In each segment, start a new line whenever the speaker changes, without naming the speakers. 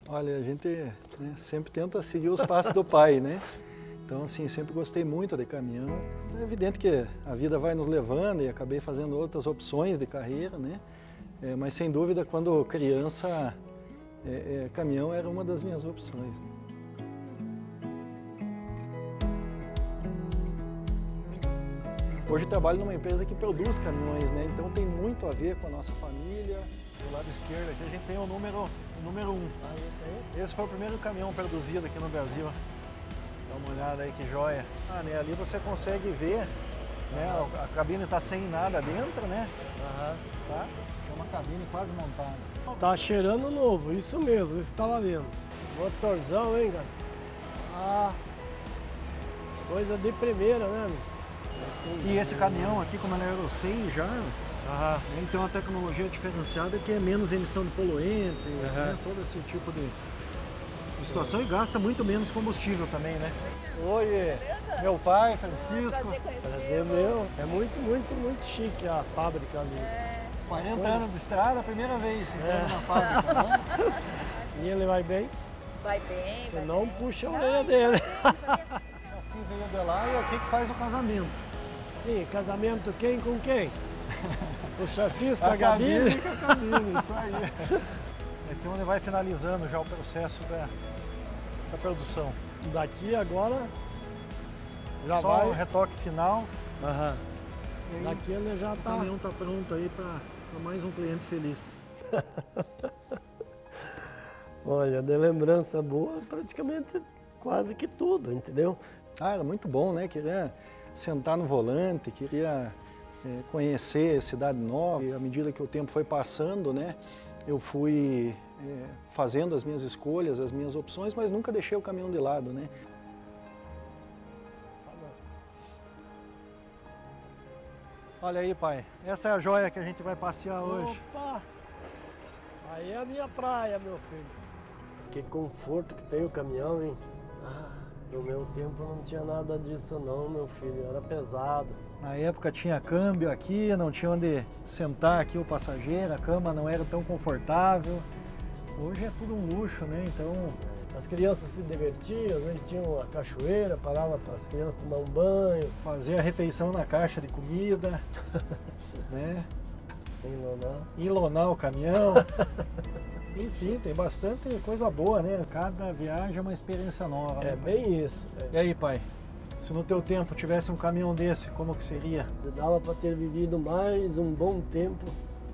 Olha, a gente, né, sempre tenta seguir os passos do pai, né? Então, assim, sempre gostei muito de caminhão. É evidente que a vida vai nos levando e acabei fazendo outras opções de carreira, né? Mas, sem dúvida, quando criança, caminhão era uma das minhas opções. Hoje trabalho numa empresa que produz caminhões, né? Então tem muito a ver com a nossa família. Do lado esquerdo aqui a gente tem o número 1.
Ah, esse aí?
Esse foi o primeiro caminhão produzido aqui no Brasil. Dá uma olhada aí que joia. Né, ali você consegue ver, né, a cabine está sem nada dentro, né? Tá? É uma cabine quase montada.
Tá cheirando novo, isso mesmo, isso tava vendo. Motorzão, hein, cara? Ah, coisa de primeira, né, amigo?
E esse caminhão aqui, como ele é Euro 6 já, ele tem uma tecnologia diferenciada que é menos emissão de poluente, né, todo esse tipo de situação, e gasta muito menos combustível também, né? Oi, meu pai, Francisco.
Prazer meu. É muito chique a fábrica ali.
40 anos de estrada, a primeira vez entrando na fábrica, né?
E ele vai bem?
Vai bem.
Você não puxa a orelha dele.
Assim veio de lá e aqui que faz o casamento.
Sim, casamento quem com quem? O chassis com a
cabine
cabine?
com a cabine, isso aí. Aqui onde vai finalizando já o processo da produção.
Daqui agora já
Só
vai.
o retoque final. E aí,
Daqui ele já
o
tá.
caminhão está pronto aí para mais um cliente feliz.
Olha, de lembrança boa, praticamente quase que tudo, entendeu?
Era muito bom, né? Queria sentar no volante, queria conhecer cidade nova. E à medida que o tempo foi passando, né? Eu fui fazendo as minhas escolhas, as minhas opções, mas nunca deixei o caminhão de lado, né? Olha aí, pai. Essa é a joia que a gente vai passear hoje.
Opa! Aí é a minha praia, meu filho. Que conforto que tem o caminhão, hein? No meu tempo não tinha nada disso não, meu filho. Era pesado.
Na época tinha câmbio aqui, não tinha onde sentar aqui o passageiro, a cama não era tão confortável. Hoje é tudo um luxo, né? Então,
as crianças se divertiam, às vezes tinham a cachoeira, parava para as crianças tomar um banho.
Fazer a refeição na caixa de comida, né? Enlonar o caminhão. Enfim, tem bastante coisa boa, né? Cada viagem é uma experiência nova.
É, né, bem isso.
E aí, pai? Se no teu tempo tivesse um caminhão desse, como que seria?
Dava para ter vivido mais um bom tempo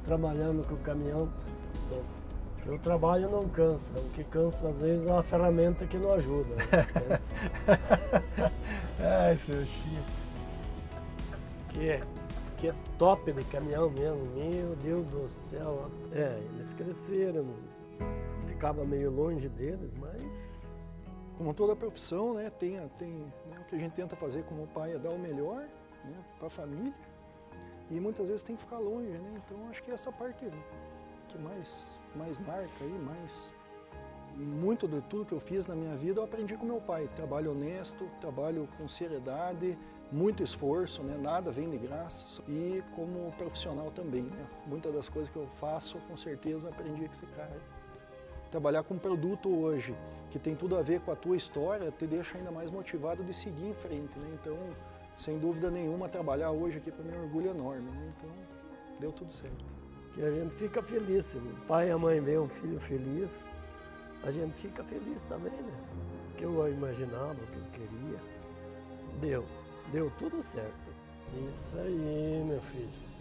trabalhando com o caminhão. Porque o trabalho não cansa, o que cansa às vezes é a ferramenta que não ajuda. Né?
Ai, seu Chico.
Que é top de caminhão mesmo, meu Deus do céu. Eles cresceram, ficava meio longe deles, mas...
Como toda profissão, né, tem né, o que a gente tenta fazer como pai é dar o melhor, né, para a família, e muitas vezes tem que ficar longe, né? Então acho que essa parte que mais marca aí, muito de tudo que eu fiz na minha vida eu aprendi com meu pai. Trabalho honesto, trabalho com seriedade, muito esforço, né? Nada vem de graça. E como profissional também, né? Muitas das coisas que eu faço, com certeza aprendi com esse cara. Trabalhar com um produto hoje, que tem tudo a ver com a tua história, te deixa ainda mais motivado de seguir em frente, né? Então, sem dúvida nenhuma, trabalhar hoje aqui para mim é um orgulho enorme, né? Então, deu tudo certo.
Que a gente fica feliz, se o pai e a mãe veem um filho feliz, a gente fica feliz também, né? O que eu imaginava, o que eu queria, deu tudo certo. Isso aí, meu filho.